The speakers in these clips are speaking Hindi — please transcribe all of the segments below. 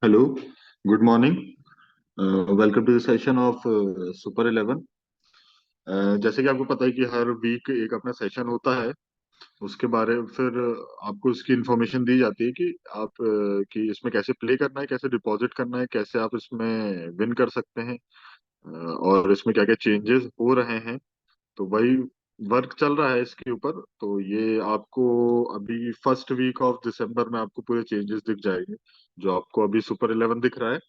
Hello, good morning. Welcome to the session of super 11। जैसे कि आपको पता है कि हर वीक एक अपना सेशन होता है। उसके बारे फिर आपको उसकी इंफॉर्मेशन दी जाती है कि आप कि इसमें कैसे प्ले करना है, कैसे डिपॉजिट करना है, कैसे आप इसमें विन कर सकते हैं। और इसमें क्या क्या चेंजेस हो रहे हैं। तो वही वर्क चल रहा है इसके ऊपर। तो ये आपको अभी फर्स्ट वीक ऑफ दिसंबर में आपको पूरे चेंजेस दिख जाएंगे। जो आपको अभी सुपर 11 दिख रहा है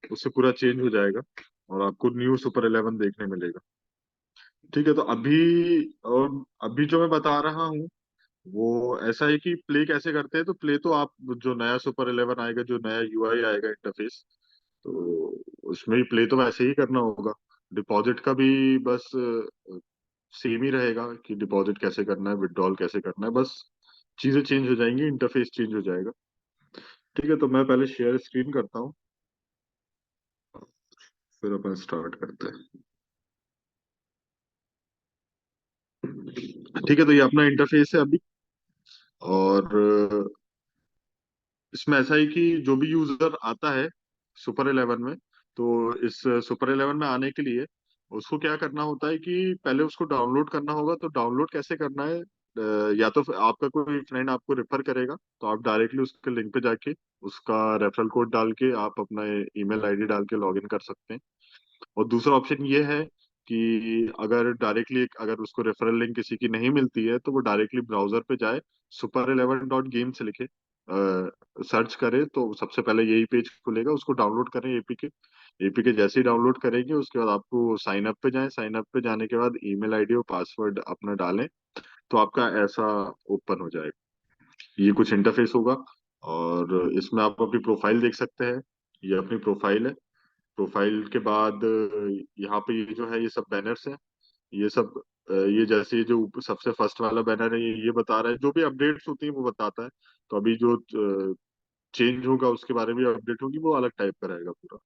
उससे पूरा चेंज हो जाएगा और आपको न्यू सुपर 11 देखने मिलेगा। ठीक है, तो अभी जो मैं बता रहा हूँ वो ऐसा है कि प्ले कैसे करते हैं। तो प्ले तो आप जो नया सुपर 11 आएगा, जो नया यूआई आएगा, इंटरफेस, तो उसमें ही प्ले तो वैसे ही करना होगा। डिपॉजिट का भी बस सेम ही रहेगा कि डिपॉजिट कैसे करना है, विड्रॉल कैसे करना है, बस चीजें चेंज हो जाएंगी, इंटरफेस चेंज हो जाएगा। ठीक है, तो मैं पहले शेयर स्क्रीन करता हूँ, फिर अपन स्टार्ट करते हैं। ठीक है, तो ये अपना इंटरफेस है अभी। और इसमें ऐसा है कि जो भी यूजर आता है सुपर 11 में, तो इस सुपर 11 में आने के लिए उसको क्या करना होता है कि पहले उसको डाउनलोड करना होगा। तो डाउनलोड कैसे करना है, या तो फिर आपका कोई फ्रेंड आपको रेफर करेगा तो आप डायरेक्टली उसके लिंक पे जाके उसका रेफरल कोड डाल के आप अपना ईमेल आईडी डाल के लॉग इन कर सकते हैं। और दूसरा ऑप्शन ये है कि अगर उसको रेफरल लिंक किसी की नहीं मिलती है तो वो डायरेक्टली ब्राउजर पे जाए, super11.game से लिखे, सर्च करे तो सबसे पहले यही पेज खुलेगा। उसको डाउनलोड करें एपीके। एपीके जैसे ही डाउनलोड करेंगे उसके बाद आपको साइन अप पे जाएं। साइन अप पे जाने के बाद ईमेल आईडी और पासवर्ड अपना डालें तो आपका ऐसा ओपन हो जाएगा। ये कुछ इंटरफेस होगा। और इसमें आप अपनी प्रोफाइल देख सकते हैं। ये अपनी प्रोफाइल है। प्रोफाइल के बाद यहाँ पे ये जो है ये सब बैनर्स हैं। ये सब ये जैसे ये जो सबसे फर्स्ट वाला बैनर है ये बता रहा है जो भी अपडेट्स होती है वो बताता है। तो अभी जो चेंज होगा उसके बारे में अपडेट होगी वो अलग टाइप का रहेगा पूरा।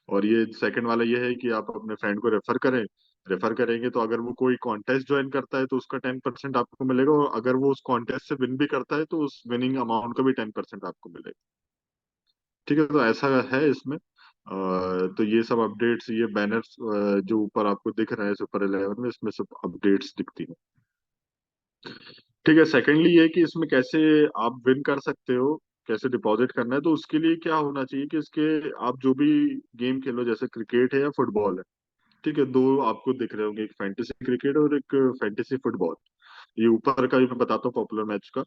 और ये सेकंड वाला ये है कि आप अपने फ्रेंड को रेफर करें। रेफर करेंगे तो अगर वो कोई कॉन्टेस्ट ज्वाइन करता है तो उसका 10% आपको मिलेगा, और अगर वो उस कॉन्टेस्ट से विन भी करता है तो उस विनिंग अमाउंट का भी 10% आपको मिलेगा। ठीक है, तो ऐसा है इसमें। तो ये सब अपडेट्स, ये बैनर्स जो ऊपर आपको दिख रहे हैं सुपर 11 में, इसमें सब अपडेट्स दिखती हैं। ठीक है, सेकेंडली ये कि इसमें कैसे आप विन कर सकते हो, कैसे डिपॉजिट करना है। तो उसके लिए क्या होना चाहिए कि इसके आप जो भी गेम खेलो, जैसे क्रिकेट है या फुटबॉल है। ठीक है, दो आपको दिख रहे होंगे, एक फैंटेसी क्रिकेट और एक फैंटेसी फुटबॉल। ये ऊपर का भी मैं बताता हूँ पॉपुलर मैच का।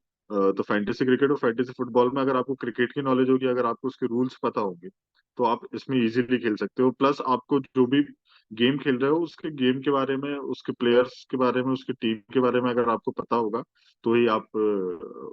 तो फैंटेसी क्रिकेट और फैंटेसी फुटबॉल में अगर आपको क्रिकेट की नॉलेज होगी, अगर आपको उसके रूल्स पता होंगे, तो आप इसमें इजीली खेल सकते हो। प्लस आपको जो भी गेम खेल रहे हो उसके गेम के बारे में, उसके प्लेयर्स के बारे में, उसकी टीम के बारे में अगर आपको पता होगा तो ही आप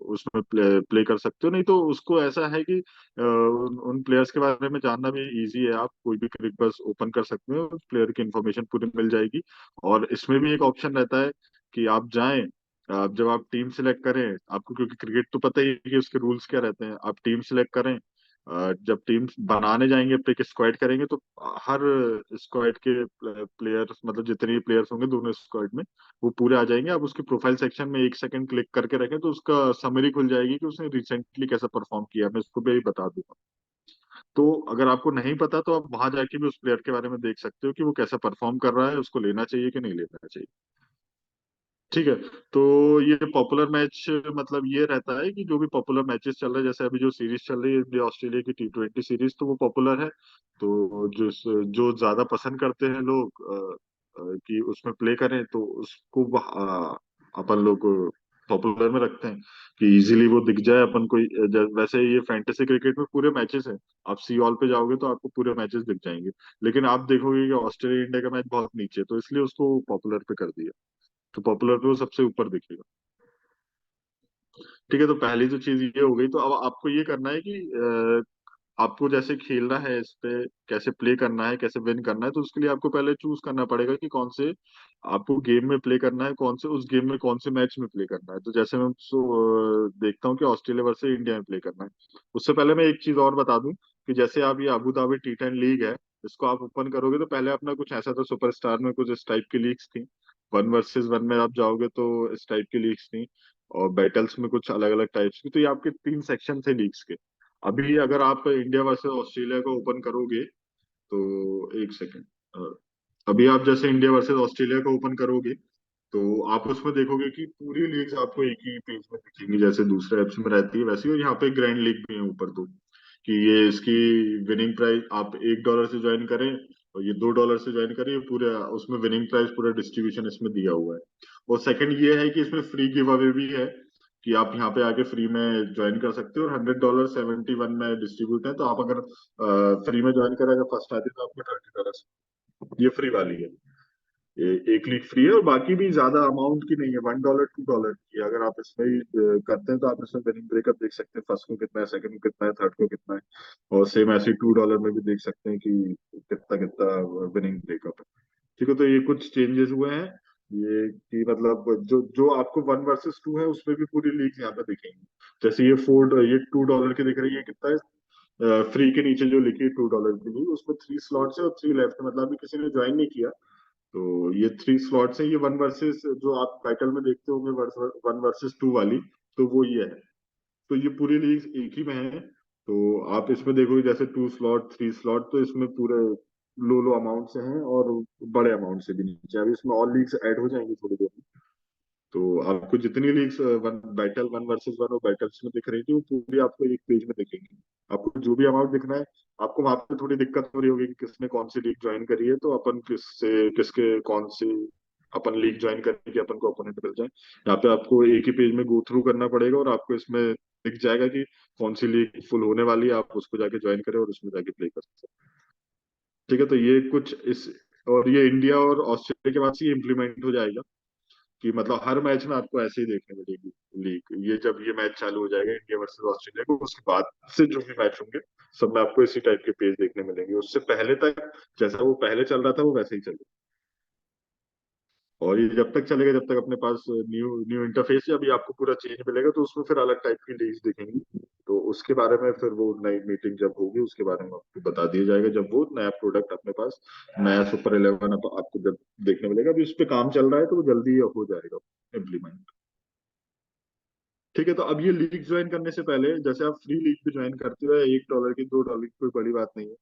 उसमें प्ले कर सकते हो। नहीं तो उसको ऐसा है कि उन प्लेयर्स के बारे में जानना भी इजी है। आप कोई भी क्रिक बस ओपन कर सकते हो, प्लेयर की इंफॉर्मेशन पूरी मिल जाएगी। और इसमें भी एक ऑप्शन रहता है कि आप जाएं, आप जब आप टीम सिलेक्ट करें, आपको क्योंकि क्रिकेट तो पता ही है कि उसके रूल्स क्या रहते हैं, आप टीम सिलेक्ट करें। जब टीम बनाने जाएंगे, पिक स्क्वाड करेंगे, तो हर स्क्वाड के प्लेयर्स, मतलब जितने भी प्लेयर्स होंगे दोनों स्क्वाड में, वो पूरे आ जाएंगे। आप उसके प्रोफाइल सेक्शन में एक सेकंड क्लिक करके रखें तो उसका समरी खुल जाएगी कि उसने रिसेंटली कैसा परफॉर्म किया। मैं उसको भी बता दूंगा। तो अगर आपको नहीं पता तो आप वहां जाके भी उस प्लेयर के बारे में देख सकते हो कि वो कैसा परफॉर्म कर रहा है, उसको लेना चाहिए कि नहीं लेना चाहिए। ठीक है, तो ये पॉपुलर मैच मतलब ये रहता है कि जो भी पॉपुलर मैचेस चल रहे हैं, जैसे अभी जो सीरीज चल रही है इंडिया ऑस्ट्रेलिया की T20 सीरीज, तो वो पॉपुलर है। तो जो ज्यादा पसंद करते हैं लोग कि उसमें प्ले करें, तो उसको अपन लोग पॉपुलर में रखते हैं कि इजीली वो दिख जाए अपन को। वैसे ये फैंटेसी क्रिकेट में पूरे मैचेस हैं। आप सी ऑल पे जाओगे तो आपको पूरे मैचेस दिख जाएंगे। लेकिन आप देखोगे कि ऑस्ट्रेलिया इंडिया का मैच बहुत नीचे है, तो इसलिए उसको पॉपुलर पे कर दिया। तो पॉपुलर पे वो सबसे ऊपर दिखेगा। ठीक है, तो पहली तो चीज ये हो गई। तो अब आपको ये करना है कि आपको जैसे खेलना है, इस पे कैसे प्ले करना है, कैसे विन करना है। तो उसके लिए आपको पहले चूज करना पड़ेगा कि कौन से आपको गेम में प्ले करना है, कौन से उस गेम में कौन से मैच में प्ले करना है। तो जैसे मैं देखता हूँ कि ऑस्ट्रेलिया वर्सेस इंडिया में प्ले करना है। उससे पहले मैं एक चीज और बता दूं कि जैसे आप ये अबू धाबी T10 लीग है, इसको आप ओपन करोगे तो पहले अपना कुछ ऐसा था, सुपरस्टार में कुछ इस टाइप की लीग्स थी। 1 वर्सेस 1 में आप जाओगे तो इस टाइप की लीग्स थी। और बैटल्स में कुछ अलग अलग टाइप्स की। तो ये आपके 3 सेक्शन थे लीग्स के। अभी अगर आप इंडिया वर्सेस ऑस्ट्रेलिया को ओपन करोगे तो एक सेकेंड, अभी आप जैसे इंडिया वर्सेस ऑस्ट्रेलिया को ओपन करोगे तो आप उसमें देखोगे कि पूरी लीग्स आपको एक ही पेज में दिखेंगी, जैसे दूसरे एप्स में रहती है वैसे ही। और यहाँ पे ग्रैंड लीग भी है ऊपर तो, कि ये इसकी विनिंग प्राइस आप $1 से ज्वाइन करें और ये $2 से ज्वाइन करें, ये पूरा उसमें विनिंग प्राइस पूरा डिस्ट्रीब्यूशन इसमें दिया हुआ है। और सेकंड ये है कि इसमें फ्री गिव अवे भी है, कि आप यहाँ पे आके फ्री में ज्वाइन कर सकते हो। और $100 71 में डिस्ट्रीब्यूट है, तो आप अगर फ्री में ज्वाइन करें, अगर फर्स्ट आते तो आपको $30, ये फ्री वाली है। एक लीग फ्री है और बाकी भी ज्यादा अमाउंट की नहीं है, $1 $2 की है। अगर आप इसमें ही करते हैं तो आप इसमें विनिंग ब्रेकअप देख सकते हैं, फर्स्ट को कितना है, सेकंड को कितना है, थर्ड को कितना है। और सेम ऐसे $2 में भी देख सकते हैं कि कितना कितना विनिंग ब्रेकअप है। ठीक है, तो ये कुछ चेंजेस हुए हैं। ये कि मतलब जो जो आपको 1 वर्सेस 2 है उसमें भी पूरी लीग यहाँ पे दिखेंगी। जैसे ये $2 की दिख रही है, कितना है फ्री के नीचे जो लिखी है $2 की लीग, उसमें 3 स्लॉट्स है और 3 लेफ्ट है, मतलब अभी किसी ने ज्वाइन नहीं किया। तो ये 3 स्लॉट्स है, ये 1 वर्सेस जो आप टाइटल में देखते होंगे 1 वर्सेस 2 वाली, तो वो ये है। तो ये पूरी लीग एक ही में है। तो आप इसमें देखोगे जैसे 2 स्लॉट 3 स्लॉट, तो इसमें पूरे लो लो अमाउंट से हैं और बड़े अमाउंट से भी नीचे। अभी इसमें और लीग्स ऐड हो जाएंगी थोड़ी देर में। तो आपको जितनी लीग्स वन वर्सेस 1 और बैटल्स में दिख रही थी वो पूरी आपको एक पेज में दिखेंगी। आपको जो भी अमाउंट दिखना है, आपको वहां पे थोड़ी दिक्कत हो रही होगी कि किसने कौन सी लीग ज्वाइन करी है, तो अपन किससे किसके कौन सी अपन लीग ज्वाइन करें कि अपन को अपोनेंट मिल जाए। यहाँ पे आपको एक ही पेज में गो थ्रू करना पड़ेगा और आपको इसमें दिख जाएगा कि कौन सी लीग फुल होने वाली है, आप उसको जाके ज्वाइन करें और उसमें जाके प्ले कर सकते हैं। ठीक है, तो ये कुछ इस, और ये इंडिया और ऑस्ट्रेलिया के बाद से ये इम्प्लीमेंट हो जाएगा कि मतलब हर मैच में आपको ऐसे ही देखने मिलेगी लीग। ये जब ये मैच चालू हो जाएगा इंडिया वर्सेस ऑस्ट्रेलिया को, उसके बाद से जो भी मैच होंगे सब में आपको इसी टाइप के पेज देखने मिलेंगे। उससे पहले तक जैसा वो पहले चल रहा था वो वैसे ही चलेगा। और ये जब तक चलेगा जब तक अपने पास न्यू न्यू इंटरफेस या अभी आपको पूरा चेंज मिलेगा, तो उसमें फिर अलग टाइप की लीग्स दिखेंगी। तो उसके बारे में फिर वो नई मीटिंग जब होगी उसके बारे में आपको बता दिया जाएगा, जब वो नया प्रोडक्ट अपने पास नया सुपर 11 आपको जब देखने मिलेगा। अभी उस पर काम चल रहा है तो वो जल्दी हो जाएगा इम्प्लीमेंट। ठीक है, तो अब ये लीग ज्वाइन करने से पहले जैसे आप फ्री लीग भी ज्वाइन करते हो, $1 की $2 की कोई बड़ी बात नहीं है।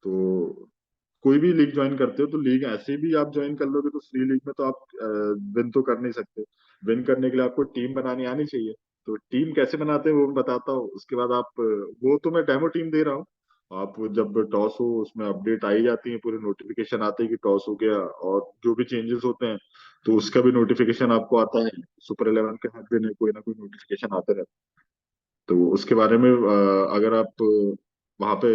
तो कोई भी लीग ज्वाइन करते हो तो लीग ऐसे भी आप ज्वाइन कर लोगे तो फ्री लीग में तो आप विन तो कर नहीं सकते। विन करने के लिए आपको टीम बनानी आनी चाहिए। तो टीम कैसे बनाते हैं वो मैं बताता हूँ, उसके बाद आप वो तो मैं डेमो टीम दे रहा हूँ। आप जब टॉस हो उसमें अपडेट आई जाती है, पूरे नोटिफिकेशन आते हैं कि टॉस हो गया, और जो भी चेंजेस होते हैं तो उसका भी नोटिफिकेशन आपको आता है। सुपर 11 के हर दिन कोई ना कोई नोटिफिकेशन आते रहता है। तो उसके बारे में अगर आप वहाँ पे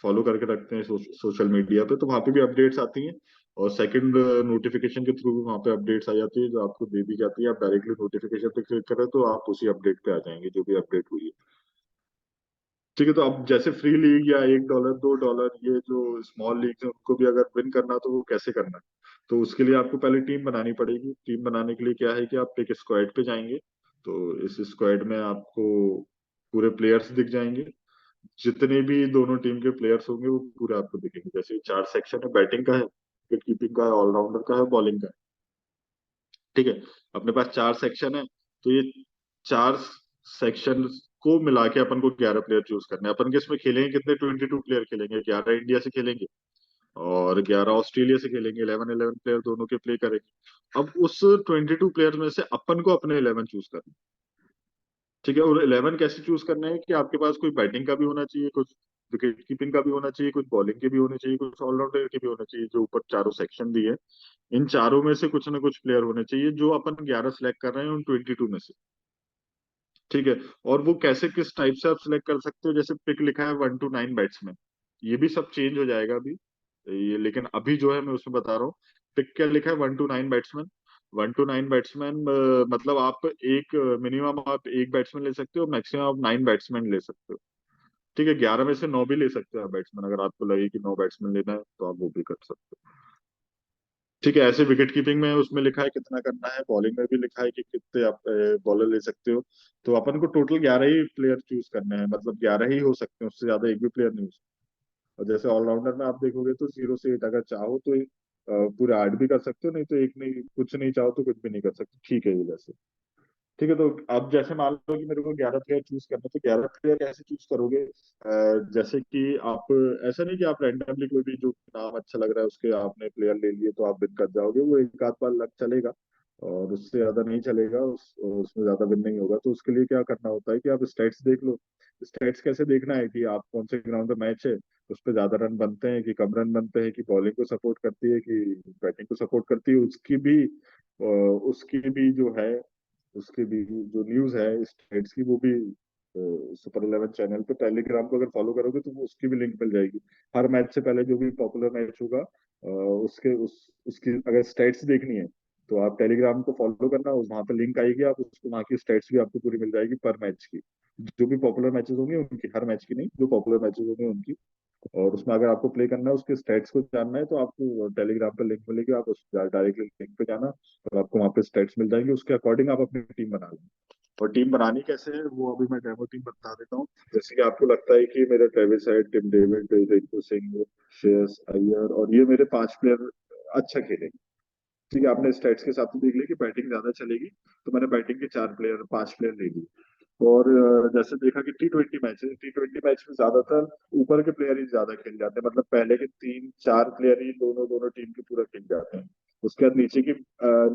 फॉलो करके रखते हैं सोशल मीडिया पे, तो वहाँ पे भी अपडेट्स आती हैं। और सेकंड नोटिफिकेशन के थ्रू भी वहाँ पे अपडेट्स आ जाती है, जो आपको दे दी जाती है। आप डायरेक्टली नोटिफिकेशन पे क्लिक करें तो आप उसी अपडेट पे आ जाएंगे जो भी अपडेट हुई है। ठीक है, तो अब जैसे फ्री लीग या $1 $2 ये जो स्मॉल लीग है उनको भी अगर विन करना तो वो कैसे करना है। तो उसके लिए आपको पहले टीम बनानी पड़ेगी। टीम बनाने के लिए क्या है कि आप एक स्क्वाड पे जाएंगे। तो इस स्क्वाड में आपको पूरे प्लेयर्स दिख जाएंगे। जितने भी दोनों टीम के प्लेयर्स होंगे वो पूरे आपको दिखेंगे। जैसे 4 सेक्शन है, बैटिंग का है, विकेट कीपिंग का है, ऑलराउंडर का है, बॉलिंग का है। ठीक है, अपने पास 4 सेक्शन है। तो ये 4 सेक्शन को मिला के अपन को 11 प्लेयर चूज करने हैं। अपन के इसमें खेलेंगे कितने, 22 प्लेयर खेलेंगे। 11 इंडिया से खेलेंगे और 11 ऑस्ट्रेलिया से खेलेंगे। 11 11 प्लेयर दोनों के प्ले करेंगे। अब उस 22 प्लेयर में से अपन को अपने 11 चूज करना है। ठीक है, और 11 कैसे चूज करना है कि आपके पास कोई बैटिंग का भी होना चाहिए, कुछ विकेट कीपिंग का भी होना चाहिए, कुछ बॉलिंग के भी होने चाहिए, कुछ ऑलराउंडर के भी होना चाहिए। जो ऊपर चारों सेक्शन दिए, इन चारों में से कुछ ना कुछ प्लेयर होने चाहिए जो अपन 11 सेलेक्ट कर रहे हैं उन 22 में से। ठीक है, और वो कैसे किस टाइप से आप सिलेक्ट कर सकते हो, जैसे पिक लिखा है 1 to 9 बैट्समैन। ये भी सब चेंज हो जाएगा अभी, ये लेकिन अभी जो है मैं उसमें बता रहा हूँ। पिक क्या लिखा है, 1 to 9 बैट्समैन। 1 to 9 बैट्समैन मतलब आप एक मिनिमम आप एक बैट्समैन ले सकते हो, मैक्सिमम आप 9 बैट्समैन ले सकते हो। ठीक है, 11 में से 9 भी ले सकते हो आप बैट्समैन, अगर आपको लगे कि 9 बैट्समैन लेना है तो आप वो भी कर सकते हो। ठीक है, ऐसे विकेट कीपिंग में उसमें लिखा है कितना करना है, बॉलिंग में भी लिखा है कि कितने आप बॉलर ले सकते हो। तो अपन को टोटल 11 ही प्लेयर चूज करने हैं, मतलब 11 ही हो सकते हैं, उससे ज्यादा एक भी प्लेयर नहीं हो सकता। और जैसे ऑलराउंडर में आप देखोगे तो 0 से 8 अगर चाहो तो पूरे 8 भी कर सकते हो, नहीं तो एक नहीं, कुछ नहीं चाहो तो कुछ भी नहीं कर सकते। ठीक है, ये वैसे। ठीक है, तो अब जैसे मान लो कि मेरे को 11 प्लेयर चूज करना है, तो 11 प्लेयर कैसे चूज करोगे? जैसे कि आप, ऐसा नहीं कि आप रैंडमली कोई भी जो नाम अच्छा लग रहा है उसके आपने प्लेयर ले लिए तो आप विन कर जाओगे। वो एक आध बार लग चलेगा और उससे ज्यादा नहीं चलेगा, उसमें ज्यादा विन नहीं होगा। तो उसके लिए क्या करना होता है कि आप स्टैट्स देख लो। स्टैट्स कैसे देखना है कि आप कौन से ग्राउंड पे मैच है, उस पर ज्यादा रन बनते हैं कि कम रन बनते हैं, कि बॉलिंग को सपोर्ट करती है कि बैटिंग को सपोर्ट करती है, उसकी भी जो है, उसकी भी जो न्यूज है स्टेट्स की, वो भी सुपर 11 चैनल पे टेलीग्राम को अगर फॉलो करोगे तो वो उसकी भी लिंक मिल जाएगी। हर मैच से पहले जो भी पॉपुलर मैच होगा उसकी अगर स्टेट्स देखनी है तो आप टेलीग्राम को फॉलो करना, उस वहां पे लिंक आएगी, आप उसको वहां की स्टेट्स भी आपको पूरी मिल जाएगी पर मैच की। जो भी पॉपुलर मैचेस होंगे उनकी, हर मैच की नहीं, जो पॉपुलर मैचेस होंगे उनकी। और उसमें अगर आपको प्ले करना है, उसके स्टेट्स को जानना है, तो आपको टेलीग्राम पे लिंक मिलेगी, आप उस डायरेक्टली लिंक पे जाना और आपको वहाँ पे स्टेट्स मिल जाएंगे। उसके अकॉर्डिंग आप अपनी टीम बना लेंगे। और टीम बनानी कैसे है वो अभी मैं डेमो टीम बता देता हूँ। जैसे कि आपको लगता है कि मेरा Travis Head, Tim David, Rinku Singh, Shreyas Iyer और ये मेरे 5 प्लेयर अच्छा खेलेंगे। ठीक है, आपने स्टेट्स के हिसाब से देख लिया कि बैटिंग ज्यादा चलेगी, तो मैंने बैटिंग के 4 प्लेयर, 5 प्लेयर ले लिए। और जैसे देखा कि टी ट्वेंटी मैच में ज्यादातर ऊपर के प्लेयर ही ज्यादा खेल जाते हैं, मतलब पहले के 3 4 प्लेयर ही दोनों दोनों टीम के पूरा खेल जाते हैं। उसके बाद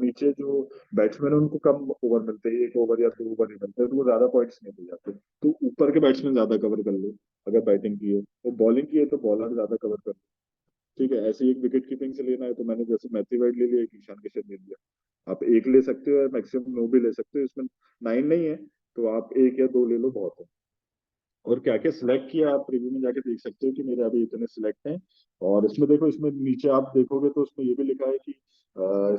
नीचे जो बैट्समैन है उनको कम ओवर मिलते हैं, 1 ओवर या 2 ओवर ही मिलते हैं, तो वो ज्यादा पॉइंट्स नहीं मिल जाते। तो ऊपर के बैट्समैन ज्यादा कवर कर लो, अगर बैटिंग की है तो। बॉलिंग की है तो बॉलर ज्यादा कवर कर लो। ठीक है, ऐसे ही एक विकेट कीपिंग से लेना है तो मैंने जैसे मैथ्यू वाइड ले लिया, एक ईशान किशन ले लिया। आप एक ले सकते हो या मैक्सिमम 9 भी ले सकते हो, इसमें 9 नहीं है तो आप 1 या 2 ले लो, बहुत है। और क्या क्या सिलेक्ट किया आप प्रीव्यू में जाके देख सकते हो कि मेरे अभी इतने सिलेक्ट हैं। और इसमें देखो, इसमें नीचे आप देखोगे तो उसमें ये भी लिखा है कि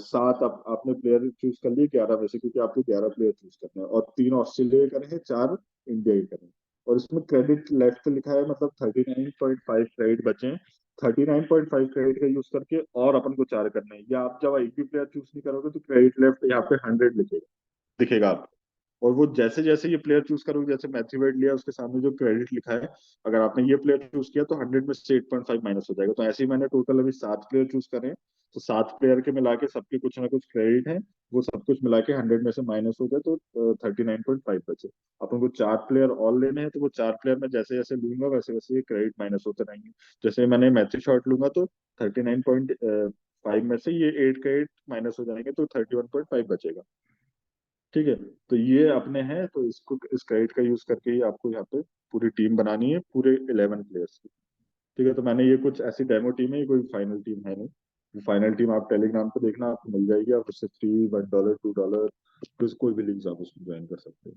7 आपने प्लेयर चूज कर लिए 11 में से, क्योंकि आपको 11 प्लेयर चूज करने हैं, और 3 ऑस्ट्रेलिया के करें हैं, 4 इंडिया के करें हैं। और इसमें क्रेडिट लेफ्ट लिखा है, मतलब 39.5 क्रेडिट बचे हैं। 39.5 क्रेडिट का यूज करके और अपन को 4 करने हैं, या आप जब एक भी प्लेयर चूज नहीं करोगे तो क्रेडिट लेफ्ट यहाँ पे 100 लिखेगा, दिखेगा आपको। और वो जैसे जैसे ये प्लेयर चूज करोगे, जैसे मैथ्यू वेड लिया उसके सामने जो क्रेडिट लिखा है, अगर आपने ये प्लेयर चूज किया तो 100 में से 8.5 माइनस हो जाएगा। तो ऐसे ही मैंने टोटल अभी 7 प्लेयर चूज करे हैं। तो 7 प्लेयर के मिला के सबके कुछ ना कुछ क्रेडिट है, वो सब कुछ मिला के 100 में से माइनस हो जाए तो 39.5 बचे। अपन को 4 प्लेयर और लेने हैं, तो वो 4 प्लेयर में जैसे जैसे लूंगा वैसे वैसे ये क्रेडिट माइनस होते रहेंगे। जैसे मैंने मैथ्यू शॉट लूंगा तो 39.5 में से ये 8 क्रेडिट माइनस हो जाएंगे तो 31.5 बचेगा। ठीक है, तो ये अपने हैं, तो इसको, इस क्रेडिट का यूज करके ही आपको यहाँ पे पूरी टीम बनानी है, पूरे 11 प्लेयर्स की। ठीक है, तो मैंने ये कुछ ऐसी डेमो टीम है, ये कोई फाइनल टीम है नहीं। वो फाइनल टीम आप टेलीग्राम पे देखना, आपको मिल जाएगी, आप उससे फ्री $1 $2 तो कोई भी लिंक्स आप उसमें ज्वाइन कर सकते हो।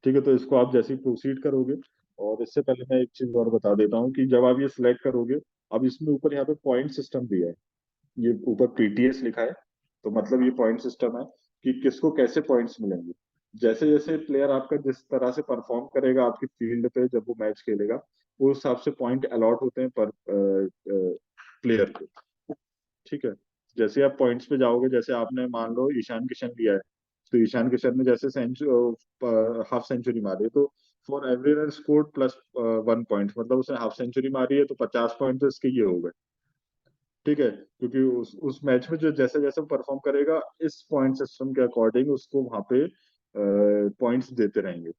ठीक है, तो इसको आप जैसे ही प्रोसीड करोगे, और इससे पहले मैं एक चीज और बता देता हूँ कि जब आप ये सिलेक्ट करोगे, अब इसमें ऊपर यहाँ पे पॉइंट सिस्टम दिया है, ये ऊपर पीटीएस लिखा है, तो मतलब ये पॉइंट सिस्टम है कि किसको कैसे पॉइंट्स मिलेंगे। जैसे जैसे प्लेयर आपका जिस तरह से परफॉर्म करेगा आपकी फील्ड पे जब वो मैच खेलेगा, उस हिसाब से पॉइंट अलॉट होते हैं पर प्लेयर को। ठीक है, जैसे आप पॉइंट्स पे जाओगे, जैसे आपने मान लो ईशान किशन लिया है, तो ईशान किशन ने जैसे हाफ सेंचुरी मारी है, तो for every run scored plus 1 point, मतलब उसने हाफ सेंचुरी मारी है तो 50 पॉइंट तो इसके ये हो गए। ठीक है, क्योंकि उस मैच में जो जैसे जैसे परफॉर्म करेगा, इस पॉइंट सिस्टम के अकॉर्डिंग उसको वहां पे पॉइंट्स देते रहेंगे।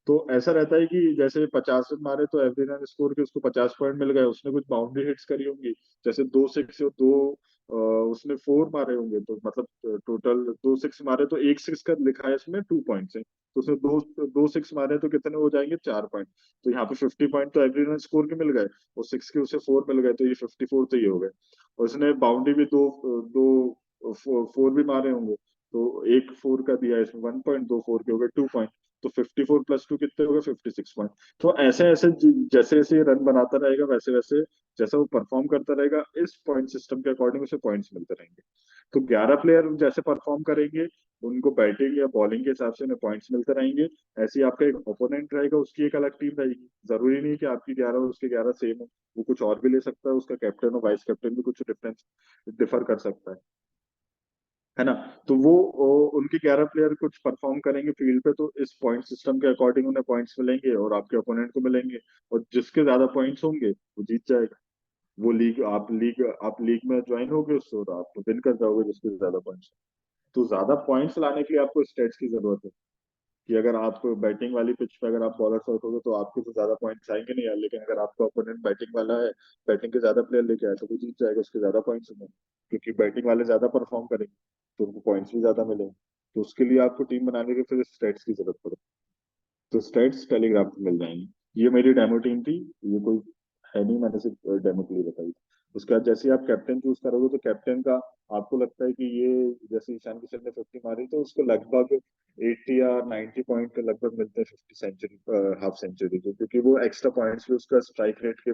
तो ऐसा रहता है कि जैसे 50 रन मारे तो एवरी रन स्कोर के उसको 50 पॉइंट मिल गए। उसने कुछ बाउंड्री हिट्स करी होंगी, जैसे 2 6 और 2, उसने 4 मारे होंगे, तो मतलब टोटल 2 6 मारे तो एक 6 का लिखा है इसमें 2 पॉइंट्स है, तो उसने दो 2 6 मारे तो कितने हो जाएंगे, 4 पॉइंट। तो यहाँ पे 50 पॉइंट तो एवरी रन स्कोर के मिल गए, और 6 के उसे 4 मिल गए, तो ये 54 तो ये हो गए। और उसने बाउंड्री भी दो दो 4 भी मारे होंगे, तो एक 4 का दिया है इसमें 1 पॉइंट, 2 4 के हो गए 2 पॉइंट। तो 54 + 2 कितने हो गए, 56 पॉइंट। तो ऐसे ऐसे जैसे जैसे ये रन बनाता रहेगा वैसे वैसे, जैसा वो परफॉर्म करता रहेगा, इस पॉइंट सिस्टम के अकॉर्डिंग उसे पॉइंट्स मिलते रहेंगे। तो 11 प्लेयर जैसे परफॉर्म करेंगे, उनको बैटिंग या बॉलिंग के हिसाब से उन्हें पॉइंट्स मिलते रहेंगे। ऐसे ही आपका एक ओपोनेंट रहेगा, उसकी एक अलग टीम रहेगी। जरूरी नहीं कि आपकी 11 और उसके 11 सेम हो, वो कुछ और भी ले सकता है, उसका कैप्टन और वाइस कैप्टन भी कुछ डिफरेंस डिफर कर सकता है ना। तो उनके 11 प्लेयर कुछ परफॉर्म करेंगे फील्ड पे, तो इस पॉइंट सिस्टम के अकॉर्डिंग उन्हें पॉइंट्स मिलेंगे और आपके ओपोनेंट को मिलेंगे। और जिसके ज्यादा पॉइंट्स होंगे वो जीत जाएगा। वो लीग में ज्वाइन होगे उससे, और आप विन कर जाओगे जिसके ज्यादा पॉइंट्स। तो ज्यादा पॉइंट्स लाने के लिए आपको स्टेट्स की जरूरत है। कि अगर आप बैटिंग वाली पिच पे अगर आप बॉलर आउट हो गए तो आपके तो ज्यादा पॉइंट्स आएंगे नहीं यार, लेकिन अगर आपका ओपोनेंट बैटिंग वाला है, बैटिंग के ज्यादा प्लेयर लेके आए तो वो जीत जाएगा, उसके ज्यादा पॉइंट्स होंगे, क्योंकि बैटिंग वाले ज्यादा परफॉर्म करेंगे तो उनको पॉइंट्स भी ज्यादा मिलेंगे। तो उसके लिए आपको टीम बनाने के फिर स्टेट्स की जरूरत पड़े, तो स्टेट्स टेलीग्राफ पे मिल जाएंगी। ये मेरी डेमो टीम थी, ये कोई है नहीं, मैंने सिर्फ डेमो के लिए बताई। उसके बाद जैसे ही आप कैप्टन चूज करोगे तो कैप्टन का आपको लगता है कि ये, जैसे ईशान किशन ने 50 मारी तो उसको लगभग 80 या 90 पॉइंट के लगभग मिलते हैं 50 सेंचुरी, हाफ सेंचुरी के, क्योंकि वो एक्स्ट्रा पॉइंट्स भी उसका स्ट्राइक रेट के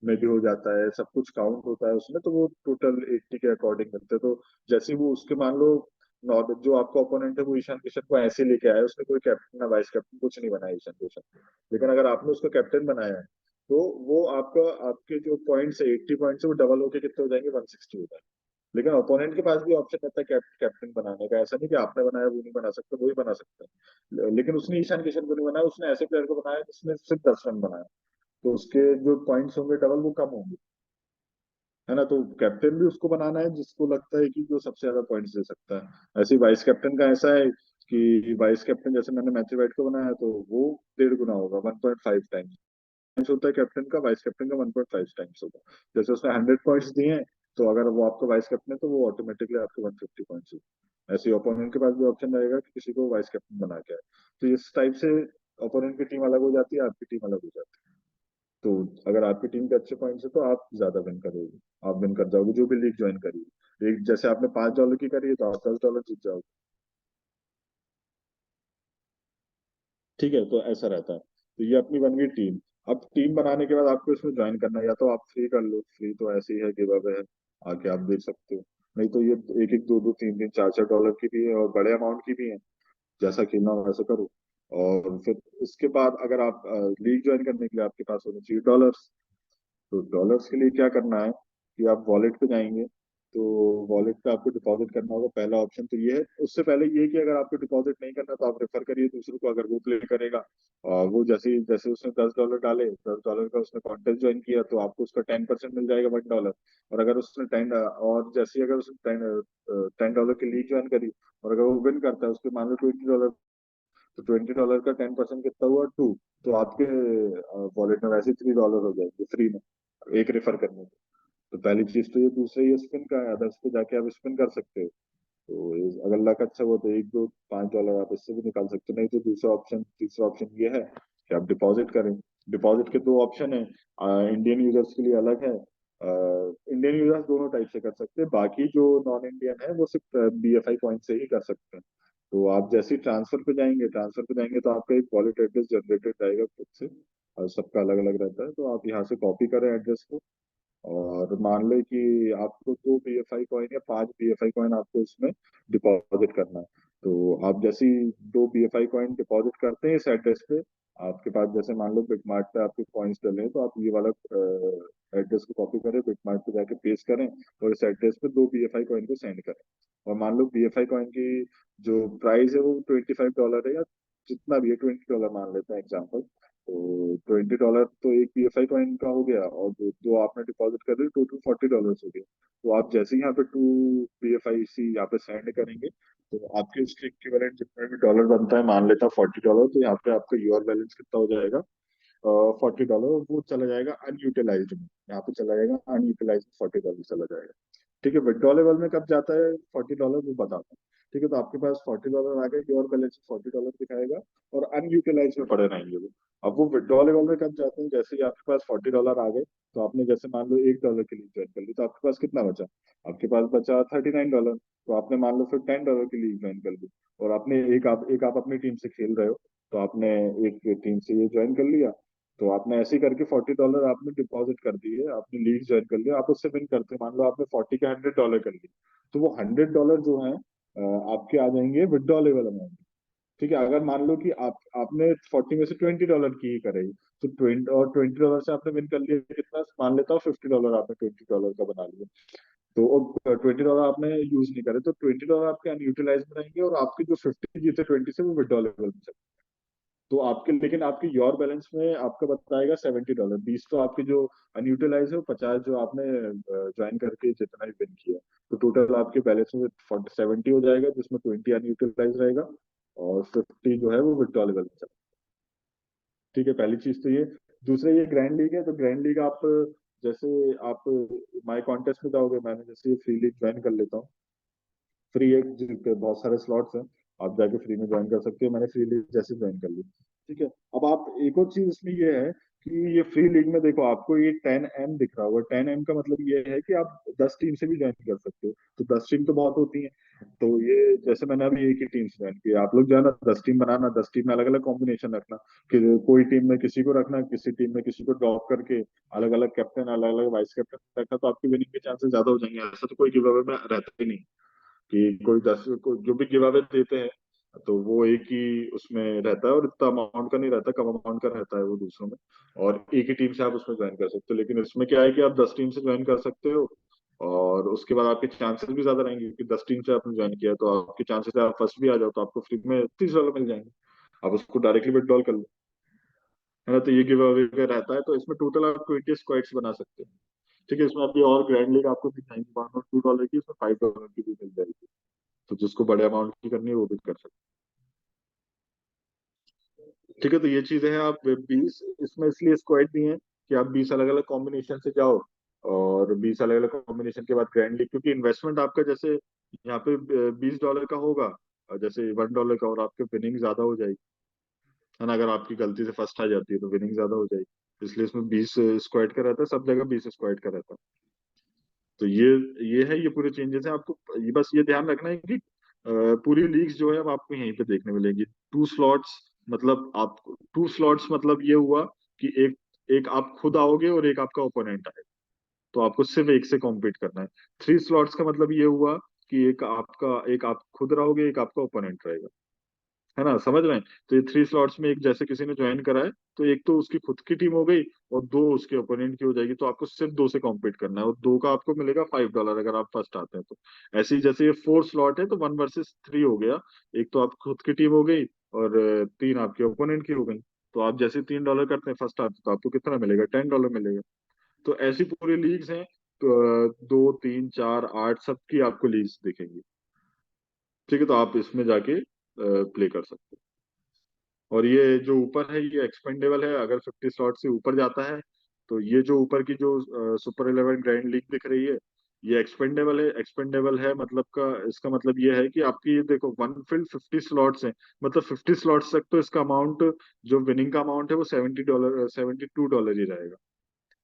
में भी हो जाता है, सब कुछ काउंट होता है उसमें, तो वो टोटल 80 के अकॉर्डिंग मिलते हैं। तो जैसे ही वो उसके मान लो नॉर्थ जो आपका ओपोनेंट है वो ईशान किशन को ऐसे लेके आया, उसने कोई कैप्टन ना वाइस कैप्टन कुछ नहीं बनाया ईशान किशन, लेकिन अगर आपने उसको कैप्टन बनाया है तो वो आपका, आपके जो पॉइंट्स है 80 पॉइंट्स है वो डबल होके कितने हो जाएंगे, 160 हो जाएंगे। लेकिन ओपोनेंट के पास भी ऑप्शन रहता है कैप्टन बनाने का, ऐसा नहीं कि आपने बनाया वो नहीं बना सकता, वो ही बना सकता है, लेकिन उसने ईशान किशन को नहीं बनाया, उसने ऐसे प्लेयर को बनाया जिसने सिर्फ 10 रन बनाया, तो उसके जो पॉइंट्स होंगे डबल वो कम होंगे, है ना। तो कैप्टन भी उसको बनाना है जिसको लगता है कि जो सबसे ज्यादा पॉइंट्स दे सकता है। ऐसे वाइस कैप्टन का ऐसा है कि वाइस कैप्टन जैसे मैंने मैथ्यू वाइट को बनाया तो वो 1.5 गुना होगा, 1.5 टाइम्स होता है कैप्टन का, वाइस कैप्टन का 1.5 टाइम्स होगा। जैसे उसने 100 पॉइंट्स दिए हैं, तो अगर वो आपका वाइस कैप्टन है तो वो ऑटोमेटिकली आपके 150 पॉइंट्स होगा। ऐसे ओपोनेंट के पास भी ऑप्शन रहेगा कि किसी को वाइस कैप्टन बना के आए। तो इस टाइप से ओपोनेंट की टीम अलग हो जाती है, आपकी टीम अलग हो जाती है। तो अगर आपकी टीम के अच्छे पॉइंट्स है तो आप ज्यादा विन करोगे, आप विन कर जाओगे जो भी लीग ज्वाइन करी है। एक जैसे आपने $5 की करी है तो आप $10 जीत जाओगे। ठीक है, तो ऐसा रहता है। तो ये अपनी बन गई टीम। अब टीम बनाने के बाद आपको इसमें ज्वाइन करना है, या तो आप फ्री कर लो, फ्री तो ऐसे ही है, गिव अवे है, आके आप देख सकते हो। नहीं तो ये एक एक दो दो तीन तीन चार चार डॉलर की भी है और बड़े अमाउंट की भी है, जैसा खेलना हो वैसा करो। और फिर इसके बाद अगर आप लीग ज्वाइन करने के लिए आपके पास होने चाहिए डॉलर्स। तो डॉलर्स के लिए क्या करना है कि आप वॉलेट पे जाएंगे, तो वॉलेट पे आपको डिपॉजिट करना होगा, पहला ऑप्शन तो ये है। उससे पहले ये कि अगर आपको डिपॉजिट नहीं करना तो आप रेफर करिए दूसरों को, अगर वो प्ले करेगा। और वो जैसे जैसे उसने $10 डाले, $10 का उसने कॉन्टेस्ट ज्वाइन किया तो आपको उसका 10% मिल जाएगा, $1। और अगर उसने 10, और जैसे ही अगर उसने $10 की लीग ज्वाइन करी और अगर वो विन करता है उसके मान लो $20, तो $20 का 10% कितना हुआ, 2। तो आपके वॉलेट में वैसे $3 हो जाएंगे फ्री में, एक रेफर करने के। तो पहली चीज तो ये, दूसरा ये स्पिन का है, अदर्स पे जाके आप स्पिन कर सकते हो। तो अगर लक अच्छा हुआ तो एक दो $5 आप इससे भी निकाल सकते हो। नहीं तो दूसरा ऑप्शन, तीसरा ऑप्शन ये है कि आप डिपॉजिट करें। डिपॉजिट के दो ऑप्शन है, इंडियन यूजर्स के लिए अलग है। इंडियन यूजर्स दोनों टाइप से कर सकते हैं, बाकी जो नॉन इंडियन है वो सिर्फ BFI पॉइंट से ही कर सकते हैं। तो आप जैसे ही ट्रांसफर पे जाएंगे तो आपका एक वॉलेट एड्रेस जनरेटेड आएगा खुद से, और सबका अलग अलग रहता है, तो आप यहाँ से कॉपी करें एड्रेस को। और मान ले कि आपको 2 BFI कॉइन या 5 BFI कॉइन आपको इसमें डिपॉजिट करना है। तो आप जैसे ही 2 BFI कॉइन डिपॉजिट करते हैं इस एड्रेस पे, आपके पास जैसे मान लो बिटमार्ट पे आपके कॉइन्स डले हैं, तो आप ये वाला एड्रेस को कॉपी करें, बिटमार्ट पे जाके पेस्ट करें और इस एड्रेस पे 2 BFI कॉइन को सेंड करें। और मान लो BFI कॉइन की जो प्राइस है वो $25 है, या जितना भी है, $20 मान लेते हैं एग्जाम्पल। तो $20 तो एक BFI कॉइन का हो गया, और जो जो आपने डिपॉजिट कर रहे टोटल $40 हो गया। तो आप जैसे ही यहाँ पे 2 BFI यहाँ पे सेंड करेंगे तो आपके उसके इक्विवेलेंट जितना भी डॉलर बनता है, मान लेता $40, तो यहाँ पे आपका योर बैलेंस कितना हो जाएगा, $40। वो चला जाएगा अनयूटिलाइज्ड में, यहाँ पे चला जाएगा अनयूटिलाइज्ड, $40 चला जाएगा। ठीक है, विड्रॉ लेवल में कब जाता है $40 वो बताता हूँ। ठीक है, तो आपके पास $40 आ गए, योर बैलेंस $40 दिखाएगा, और अनयूटिलाइज में पड़े रहेंगे वो। अब वो विड्रॉ लेवल में कब जाते हैं, जैसे ही आपके पास $40 आ गए, तो आपने जैसे मान लो $1 की लीग ज्वाइन कर ली, तो आपके पास कितना बचा, आपके पास बचा $39। तो आपने मान लो फिर $10 की लीग ज्वाइन कर ली, और आपने एक आप अपनी टीम से खेल रहे हो, तो आपने एक टीम से ये ज्वाइन कर लिया। तो आपने ऐसे ही करके $40 आपने डिपॉजिट कर दिए, आपने लीग ज्वाइन कर लिया, आप उससे विन करते मान लो आपने 40 के $100 कर लिए, तो वो $100 जो है आपके आ जाएंगे विड्रॉ लेवल अमाउंट। ठीक है, अगर मान लो कि आपने 40 में से $20 की ही कराई, तो 20 और $20 से आपने विन कर लिया कितना, मान लेता हूँ $50 आपने $20 का बना लिया। तो $20 आपने यूज नहीं करे तो $20 आपके अनयूटिलाइज में रहेंगे, और आपके जो 50 जीते 20 से वो विड्रॉ लेवल में। तो आपके, लेकिन आपके योर बैलेंस में आपका बताएगा $70, 20 तो आपके जो अनयूटिलाइज है, 50 जो आपने ज्वाइन करके जितना भी विन किया, तो टोटल आपके बैलेंस में 70 हो जाएगा, जिसमें 20 अनयूटिलाइज रहेगा। और 50 जो है वो विड्रॉलेबल में चला। ठीक है, पहली चीज तो ये। दूसरा, ये ग्रैंड लीग है, तो ग्रैंड लीग आप जैसे आप माई कॉन्टेस्ट में जाओगे, मैंने जैसे फ्री लीग ज्वाइन कर लेता हूँ। फ्री एक पे बहुत सारे स्लॉट्स हैं, आप जाके फ्री में ज्वाइन कर सकते हो। मैंने फ्री लीग जैसे ज्वाइन कर ली। ठीक है। अब आप एक और चीज इसमें ये है कि ये फ्री लीग में देखो, आपको ये 10M दिख रहा होगा। 10M का मतलब ये है कि आप 10 टीम से भी ज्वाइन कर सकते हो। तो 10 टीम तो बहुत होती है। तो ये जैसे मैंने अभी एक ही टीम से ज्वाइन किया, आप लोग जो है ना 10 टीम बनाना, 10 टीम में अलग अलग कॉम्बिनेशन रखना। कि कोई टीम में किसी को रखना, किसी टीम में किसी को ड्रॉप करके अलग अलग कैप्टन, अलग अलग वाइस कैप्टन रखना, तो आपकी विनिंग के चांसेस ज्यादा हो जाएंगे। ऐसा तो कोई गिव अवे में रहता ही नहीं कि कोई 10 को जो भी गिव अवे देते हैं तो वो एक ही उसमें रहता है, और इतना अमाउंट का नहीं रहता, कम अमाउंट का रहता है वो दूसरों में। और एक ही टीम से आप उसमें ज्वाइन कर सकते हो। लेकिन इसमें क्या है कि आप 10 टीम से ज्वाइन कर सकते हो, और उसके बाद आपके चांसेस भी ज्यादा रहेंगे, क्योंकि 10 टीम से आपने ज्वाइन किया तो आपके चांसेस है आप फर्स्ट भी आ जाओ तो आपको फ्री में 30 डॉलर मिल जाएंगे। आप उसको डायरेक्टली विड्रॉल कर लो, है ना। तो ये गिव अवे का रहता है, तो इसमें टोटल आप 20 स्क्वाड्स बना सकते हैं। ठीक है। इसमें अभी और ग्रैंड लीग आपको दिखाएंगे, 1 और 2 डॉलर की, इसमें 5 डॉलर की भी मिल जाएगी। तो जिसको बड़े अमाउंट की करनी है वो भी कर सकते हैं। ठीक है। तो ये चीजें हैं। आप 20 इसमें इसलिए स्क्वाड दिए हैं कि आप 20 अलग अलग कॉम्बिनेशन से जाओ, और 20 अलग अलग कॉम्बिनेशन के बाद ग्रैंड लीग, क्योंकि इन्वेस्टमेंट आपका जैसे यहाँ पे 20 डॉलर का होगा, और जैसे 1 डॉलर का, और आपकी विनिंग ज्यादा हो जाएगी, है ना। अगर आपकी गलती से फर्स्ट आ जाती है तो विनिंग ज्यादा हो जाएगी, इसलिए इसमें 20 स्क्वाड का रहता है, सब जगह 20 स्क्वाड का रहता है। तो ये है, ये पूरे चेंजेस हैं। आपको ये बस ये ध्यान रखना है कि पूरी लीग्स जो है अब आपको यहीं पे देखने मिलेगी। 2 स्लॉट्स, मतलब आप 2 स्लॉट्स मतलब ये हुआ कि एक एक आप खुद आओगे और एक आपका ओपोनेंट आएगा, तो आपको सिर्फ एक से कॉम्पीट करना है। 3 स्लॉट्स का मतलब ये हुआ कि एक आप खुद रहोगे, एक आपका ओपोनेंट रहेगा, है ना। समझ रहे हैं। तो ये 3 स्लॉट्स में एक जैसे किसी ने ज्वाइन करा है, तो एक तो उसकी खुद की टीम हो गई, और 2 उसके ओपोनेंट की हो जाएगी। तो आपको सिर्फ 2 से कॉम्पीट करना है, और 2 का आपको मिलेगा 5 डॉलर अगर आप फर्स्ट आते हैं तो। ऐसे ही जैसे ये 4 स्लॉट है तो 1 वर्सेस 3 हो गया। एक तो आप खुद की टीम हो गई, और 3 आपके ओपोनेंट की हो गई। तो आप जैसे 3 डॉलर करते हैं फर्स्ट आते हैं, तो आपको कितना मिलेगा? 10 डॉलर मिलेगा। तो ऐसी पूरी लीग्स हैं। तो 2, 3, 4, 8 सबकी आपको लीग्स दिखेंगी। ठीक है। तो आप इसमें जाके प्ले कर सकते हैं। और ये जो ऊपर है ये एक्सपेंडेबल है, अगर 50 स्लॉट से ऊपर जाता है तो ये जो ऊपर की जो सुपर 11 ग्रैंड लीग दिख रही है, ये एक्सपेंडेबल है। एक्सपेंडेबल है मतलब का इसका मतलब ये है कि आपकी ये देखो, वन फील्ड 50 स्लॉट्स हैं, मतलब 50 स्लॉट्स तक तो इसका अमाउंट, जो विनिंग का अमाउंट है वो 70 डॉलर, 72 डॉलर ही रहेगा।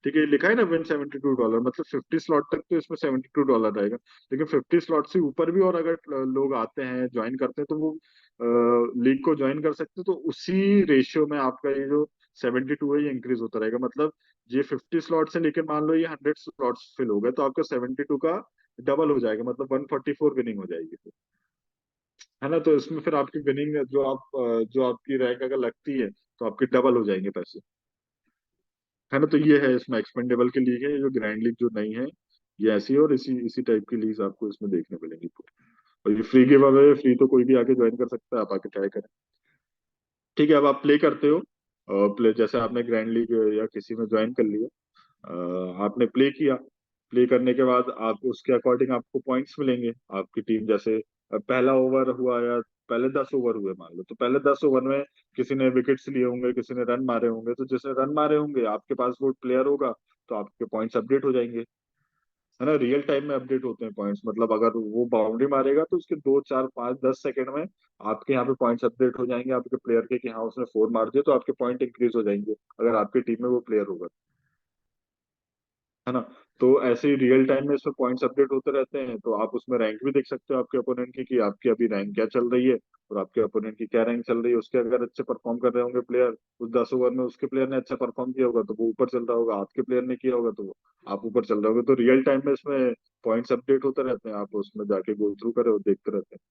ठीक है। ये लिखा है ना विन 72 डॉलर, मतलब 50 स्लॉट तक तो इसमें 72 डॉलर रहेगा। लेकिन 50 स्लॉट से ऊपर भी और अगर लोग आते हैं, ज्वाइन करते हैं, तो वो लीग को ज्वाइन कर सकते हैं। तो उसी रेशियो में आपका ये जो 72 है ये इंक्रीज होता रहेगा। मतलब ये 50 स्लॉट है, लेकिन मान लो ये 100 स्लॉट्स फिल हो गए, तो आपका 72 का डबल हो जाएगा, मतलब 144 विनिंग हो जाएगी फिर, है ना। तो इसमें फिर आपकी विनिंग जो आपकी रैंक अगर लगती है तो आपके डबल हो जाएंगे पैसे, है ना। तो ये है इसमें एक्सपेंडेबल की लीग है। ये जो ग्रैंड लीग जो नहीं है ये ऐसी है, और इसी इसी टाइप की लीग आपको इसमें देखने मिलेंगी पूरी। और ये फ्री गिव अवे, फ्री तो कोई भी आके ज्वाइन कर सकता है, आप आके ट्राई करें। ठीक है। अब आप प्ले करते हो, प्ले जैसे आपने ग्रैंड लीग या किसी में ज्वाइन कर लिया, आपने प्ले किया। प्ले करने के बाद आप उसके अकॉर्डिंग आपको पॉइंट्स मिलेंगे। आपकी टीम जैसे पहला ओवर हुआ, या पहले 10 ओवर हुए मान लो, तो पहले 10 ओवर में किसी ने विकेट्स लिए होंगे, किसी ने रन मारे होंगे, तो जिसने रन मारे होंगे आपके पास वो प्लेयर होगा, तो आपके पॉइंट्स अपडेट हो जाएंगे, है ना। रियल टाइम में अपडेट होते हैं पॉइंट्स, मतलब अगर वो बाउंड्री मारेगा तो उसके 2, 4, 5, 10 सेकंड में आपके यहाँ पे पॉइंट्स अपडेट हो जाएंगे आपके प्लेयर के, कि हाँ उसने 4 मार दिया, तो आपके पॉइंट इंक्रीज हो जाएंगे अगर आपकी टीम में वो प्लेयर होगा, है ना। तो ऐसे ही रियल टाइम में इसमें पॉइंट्स अपडेट होते रहते हैं, तो आप उसमें रैंक भी देख सकते हो आपके ओपोनेंट की, कि आपकी अभी रैंक क्या चल रही है, और आपके ओपोनेंट की क्या रैंक चल रही है। उसके अगर अच्छे परफॉर्म कर रहे होंगे प्लेयर, उस 10 ओवर में उसके प्लेयर ने अच्छा परफॉर्म किया होगा तो वो ऊपर चल रहा होगा, आपके प्लेयर ने किया होगा तो वो आप ऊपर चल रहे होगे। तो रियल टाइम में इसमें पॉइंट्स अपडेट होते रहते हैं, आप उसमें जाके गो थ्रू करो, देखते रहते हैं,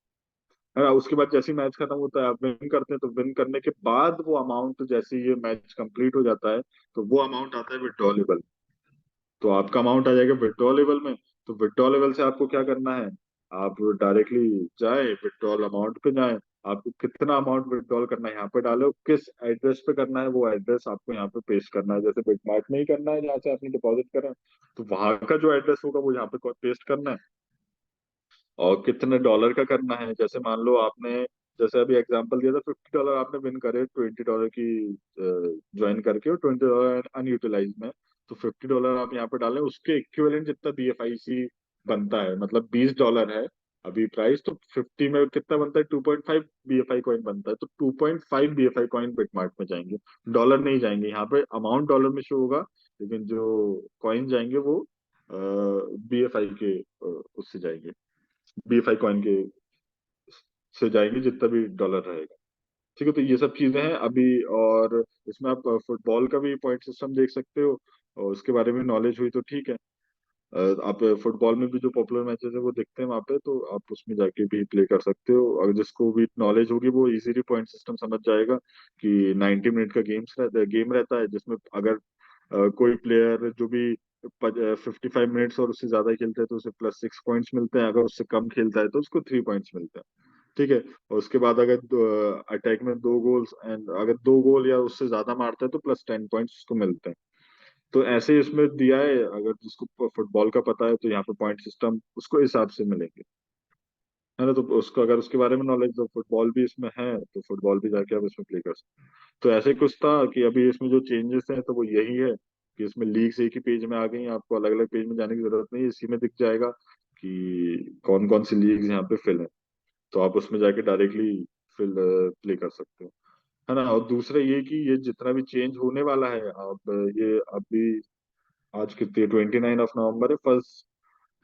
है ना। उसके बाद जैसे ही मैच खत्म होता है, आप विन करते हैं, तो विन करने के बाद वो अमाउंट, जैसे ही ये मैच कंप्लीट हो जाता है, तो वो अमाउंट आता है विड्रॉलेबल। तो आपका अमाउंट आ जाएगा विड्रॉलेबल में। तो विड्रॉलेबल से आपको क्या करना है, आप डायरेक्टली जाए विड्रॉल अमाउंट पे जाए, आपको कितना अमाउंट विड्रॉल करना है यहाँ पे डालो, किस एड्रेस पे करना है वो एड्रेस आपको यहाँ पे पेस्ट करना है। जैसे बिटमार्ट में ही करना है जहाँ से आपने डिपॉजिट करा, तो वहां का जो एड्रेस होगा वो यहाँ पे पेस्ट करना है। और कितने डॉलर का करना है, जैसे मान लो आपने जैसे अभी एग्जांपल दिया था, $50 आपने विन करे, $20 की ज्वाइन करके, और $20 अनयूटिलाइज में। तो $50 आप यहाँ पे डालें, उसके इक्विवेलेंट जितना BFIC बनता है, मतलब $20 है अभी प्राइस, तो 50 में कितना बनता है, 2.5 BFI कॉइन बनता है। तो 2.5 BFI कॉइन बिटमार्ट में जाएंगे, डॉलर नहीं जाएंगे। यहाँ पे अमाउंट डॉलर में शो होगा, लेकिन जो कॉइन जाएंगे वो BFI के उससे जाएंगे, BFI कॉइन के से जाएंगे, जितना भी डॉलर रहेगा। ठीक है, तो ये सब चीजें हैं अभी। और इसमें आप फुटबॉल का भी पॉइंट सिस्टम देख सकते हो, और उसके बारे में नॉलेज हुई तो ठीक है। आप फुटबॉल में भी जो पॉपुलर मैचेस है वो देखते हैं वहाँ पे, तो आप उसमें जाके भी प्ले कर सकते हो। अगर जिसको भी नॉलेज होगी वो इजीली पॉइंट सिस्टम समझ जाएगा कि 90 मिनट का गेम रहता है, जिसमें अगर कोई प्लेयर जो भी 55 मिनट्स और उससे ज्यादा खेलता है तो उसे +6 पॉइंट्स मिलते हैं, अगर उससे कम खेलता है तो उसको 3 पॉइंट्स मिलते हैं। ठीक है, और उसके बाद अगर अटैक में 2 गोल्स, एंड अगर 2 गोल या उससे ज्यादा मारता है तो +10 पॉइंट्स उसको मिलते हैं। तो ऐसे ही इसमें दिया है, अगर जिसको फुटबॉल का पता है तो यहाँ पे पॉइंट सिस्टम उसको हिसाब से मिलेंगे, है ना। तो उसको अगर उसके बारे में नॉलेज, तो फुटबॉल भी इसमें है, तो फुटबॉल भी जाके आप इसमें प्ले कर सकते हैं। तो ऐसे कुछ था कि अभी इसमें जो चेंजेस हैं तो वो यही है कि इसमें लीग्स एक ही पेज में आ गई हैं, आपको अलग अलग पेज में जाने की जरूरत नहीं है, इसी में दिख जाएगा कि कौन कौन सी लीग्स यहाँ पे फिल है। तो आप उसमें जाके डायरेक्टली फिल प्ले कर सकते हो, है ना। और दूसरा ये कि ये जितना भी चेंज होने वाला है, अब ये अभी आज कितनी 29 नवंबर है, फर्स्ट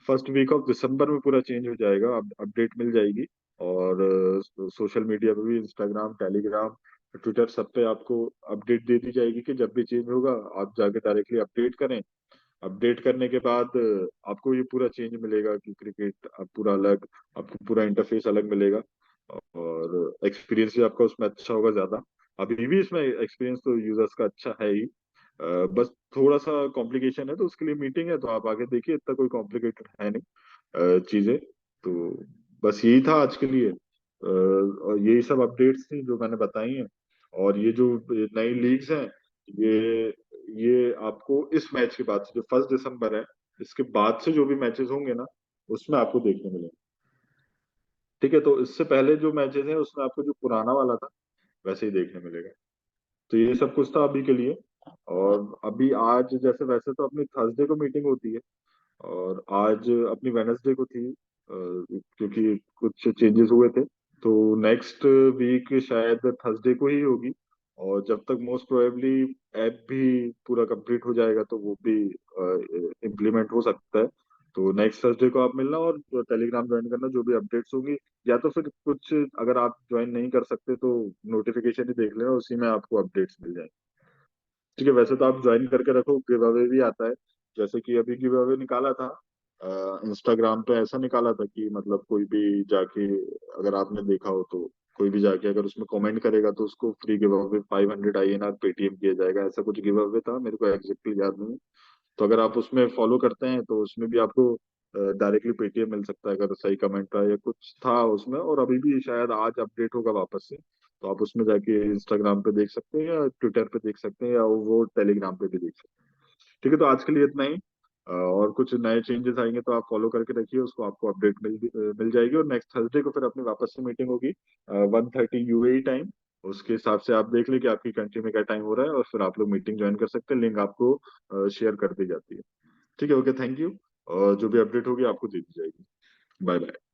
फर्स्ट वीक ऑफ दिसंबर में पूरा चेंज हो जाएगा, अब अपडेट मिल जाएगी। और सोशल मीडिया पे भी, इंस्टाग्राम, टेलीग्राम, ट्विटर, सब पे आपको अपडेट दे दी जाएगी कि जब भी चेंज होगा आप जाके डायरेक्टली अपडेट करें। अपडेट करने के बाद आपको ये पूरा चेंज मिलेगा कि क्रिकेट अब पूरा अलग, आपको पूरा इंटरफेस अलग मिलेगा, और एक्सपीरियंस भी आपका उसमें अच्छा होगा ज्यादा। अभी भी इसमें एक्सपीरियंस तो यूजर्स का अच्छा है ही, बस थोड़ा सा कॉम्प्लिकेशन है, तो उसके लिए मीटिंग है, तो आप आगे देखिए, इतना कोई कॉम्प्लिकेटेड है नहीं चीजें। तो बस यही था आज के लिए, और यही सब अपडेट्स थी जो मैंने बताई हैं। और ये जो नई लीग्स हैं, ये ये आपको इस मैच के बाद से, जो 1 दिसंबर है, इसके बाद से जो भी मैचेस होंगे ना, उसमें आपको देखने मिलेंगे। ठीक है, तो इससे पहले जो मैचेस हैं उसमें आपको जो पुराना वाला था वैसे ही देखने मिलेगा। तो ये सब कुछ था अभी के लिए। और अभी आज जैसे, वैसे तो अपनी थर्सडे को मीटिंग होती है, और आज अपनी वेनसडे को थी, क्योंकि कुछ चेंजेस हुए थे। तो नेक्स्ट वीक शायद थर्सडे को ही होगी। और जब तक मोस्ट प्रोबेबली ऐप भी पूरा कंप्लीट हो जाएगा तो वो भी इम्प्लीमेंट हो सकता है। तो नेक्स्ट थर्सडे को आप मिलना और टेलीग्राम ज्वाइन करना, जो भी अपडेट्स होंगी। या तो फिर कुछ, अगर आप ज्वाइन नहीं कर सकते तो नोटिफिकेशन ही देख लेना, उसी में आपको अपडेट्स मिल जाएंगे। ठीक है, वैसे तो आप ज्वाइन करके रखो, गिव अवे भी आता है। जैसे कि अभी गिव अवे निकाला था इंस्टाग्राम पे, ऐसा निकाला था कि मतलब कोई भी जाके, अगर आपने देखा हो तो, कोई भी जाके अगर उसमें कमेंट करेगा तो उसको free give away 500 INR Paytm किया जाएगा, ऐसा कुछ गिव अवे था, मेरे को एग्जैक्टली याद नहीं। तो अगर आप उसमें फॉलो करते हैं तो उसमें भी आपको डायरेक्टली पेटीएम मिल सकता है, अगर सही कमेंट था या कुछ था उसमें। और अभी भी शायद आज अपडेट होगा वापस से, तो आप उसमें जाके इंस्टाग्राम पे देख सकते हैं, या ट्विटर पे देख सकते हैं, या वो टेलीग्राम पे भी देख सकते हैं। ठीक है, तो आज के लिए इतना ही। और कुछ नए चेंजेस आएंगे तो आप फॉलो करके रखिए उसको, आपको अपडेट मिल जाएगी। और नेक्स्ट थर्सडे को फिर अपनी वापस से मीटिंग होगी 1:30 UAE टाइम। उसके हिसाब से आप देख लें कि आपकी कंट्री में क्या टाइम हो रहा है, और फिर आप लोग मीटिंग ज्वाइन कर सकते हैं, लिंक आपको शेयर कर दी जाती है। ठीक है, ओके, थैंक यू। और जो भी अपडेट होगी आपको दे दी जाएगी। Bye bye.